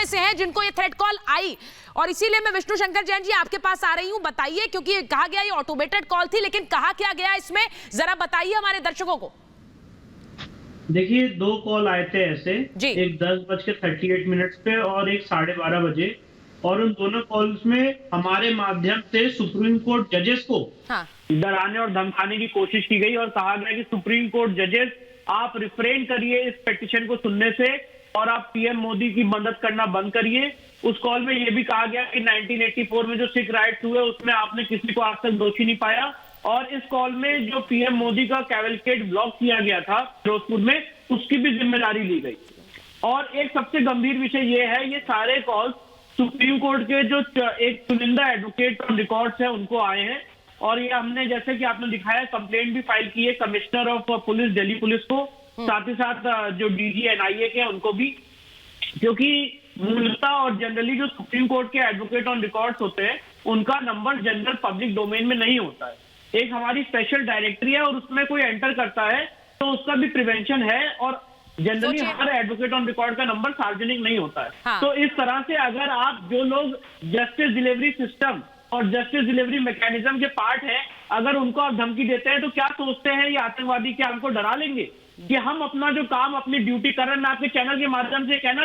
से हैं जिनको ये थ्रेट कॉल आई, और इसीलिए मैं विष्णु शंकर जैन जी आपके पास आ रही हूं। बताइए, क्योंकि कहा गया ये ऑटोमेटेड कॉल थी, लेकिन कहा क्या गया इसमें, जरा बताइए हमारे दर्शकों को। देखिए, 2 कॉल आए थे ऐसे, एक 10:38 पे और एक 12:30 बजे, और उन दोनों कॉल्स में हमारे माध्यम से सुप्रीम कोर्ट जजेस को डराने और धमकाने की कोशिश की गई और कहा गया कि सुप्रीम कोर्ट जजेस आप रिफ्रेन करिए इस पिटीशन को सुनने से और आप पीएम मोदी की मदद करना बंद करिए। उस कॉल में यह भी कहा गया कि 1984 में जो सिख राइट्स हुए उसमें आपने किसी को आज तक दोषी नहीं पाया, और इस कॉल में जो पीएम मोदी का कैवलकेड ब्लॉक किया गया था फिरोजपुर में, उसकी भी जिम्मेदारी ली गई। और एक सबसे गंभीर विषय ये है, ये सारे कॉल सुप्रीम कोर्ट के जो एक चुनिंदा एडवोकेट ऑन रिकॉर्ड्स है उनको आए हैं, और ये हमने जैसे कि आपने दिखाया कंप्लेंट भी फाइल की है commissioner of police, Delhi police को, साथ ही साथ जो डीजी एनआईए के उनको भी, क्योंकि मूलतः और जनरली जो सुप्रीम कोर्ट के एडवोकेट ऑन रिकॉर्ड्स होते हैं उनका नंबर जनरल पब्लिक डोमेन में नहीं होता है। एक हमारी स्पेशल डायरेक्टरी है और उसमें कोई एंटर करता है तो उसका भी प्रिवेंशन है, और generally her advocate on record का नंबर सार्वजनिक नहीं होता है। तो इस तरह से अगर आप जो लोग जस्टिस डिलीवरी सिस्टम और जस्टिस डिलीवरी मैकेनिज्म के पार्ट हैं, अगर उनको आप धमकी देते हैं तो क्या सोचते हैं ये आतंकवादी क्या हमको डरा लेंगे कि हम अपना जो काम अपनी ड्यूटी कर रहे हैं, मैं आपके चैनल के माध्यम से कहना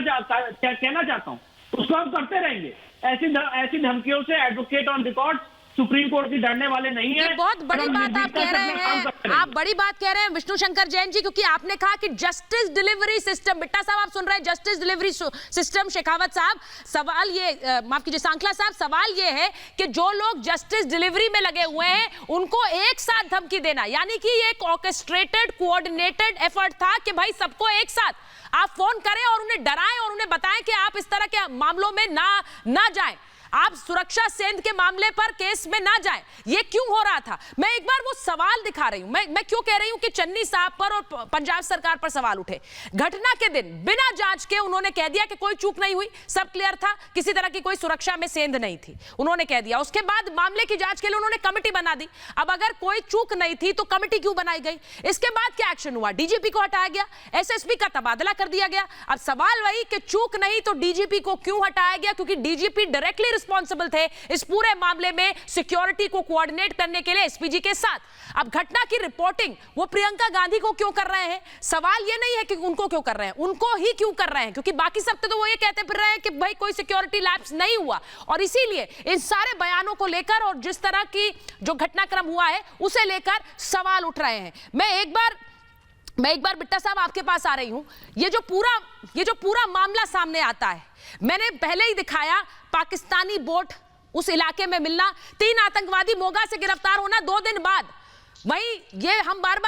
चाहता हूं, उसको हम करते रहेंगे। ऐसी धमकियों से advocate on record supreme court की डरने वाले नहीं है। बहुत बड़ी बात आप कह रहे हैं, आप बड़ी बात कह रहे हैं विष्णु शंकर जैन जी, क्योंकि आपने कहा कि जस्टिस डिलीवरी सिस्टम, बिट्टा साहब आप सुन रहे हैं, जस्टिस डिलीवरी सिस्टम, शेखावत साहब सवाल ये, माफ कीजिए सांकला साहब, सवाल ये है कि जो लोग जस्टिस डिलीवरी में लगे हुए हैं उनको एक साथ धमकी देना, यानी कि ये एक ऑर्केस्ट्रेटेड कोऑर्डिनेटेड एफर्ट था कि भाई सबको एक साथ आप फोन करें और उन्हें डराएं और उन्हें बताएं कि आप इस तरह के मामलों में ना जाएं, आप सुरक्षा सेंध के मामले पर केस में ना जाएं। ये क्यों हो रहा था? मैं एक बार वो सवाल दिखा रही हूं। मैं क्यों कह रही हूं कि चन्नी साहब पर और पंजाब सरकार पर सवाल उठे। घटना के दिन बिना जांच के उन्होंने कह दिया कि कोई चूक नहीं हुई, सब क्लियर था, किसी तरह की कोई सुरक्षा में सेंध नहीं थी, उन्होंने कह दिया। उसके बाद मामले की जांच के लिए उन्होंने कमेटी बना दी। अब अगर कोई चूक नहीं थी तो कमेटी क्यों बनाई गई? इसके बाद क्या एक्शन हुआ? डीजीपी को हटाया गया, एसएसपी का तबादला कर दिया गया। अब सवाल वही कि चूक नहीं तो डीजीपी को क्यों हटाया गया? क्योंकि डीजीपी डायरेक्टली रिस्पॉन्सिबल थे इस पूरे मामले में सिक्योरिटी को कोऑर्डिनेट करने के लिए एसपीजी के साथ। अब घटना की रिपोर्टिंग वो प्रियंका गांधी को क्यों कर रहे हैं? सवाल ये नहीं है कि उनको क्यों कर रहे हैं, उनको ही क्यों कर रहे हैं, क्योंकि बाकी सब तो वो ये कहते फिर रहे हैं कि भाई कोई सिक्योरिटी लैप्स नहीं हुआ। और इसीलिए इन सारे बयानों को लेकर और जिस तरह की जो घटनाक्रम हुआ है उसे लेकर सवाल उठ रहे हैं। मैं एक बार बिट्टा साहब आपके पास आ रही हूं। ये जो पूरा मामला सामने आता है, मैंने पहले ही दिखाया, पाकिस्तानी बोट उस इलाके में मिलना, 3 आतंकवादी मोगा से गिरफ्तार होना 2 दिन बाद। वहीं ये हम बार बार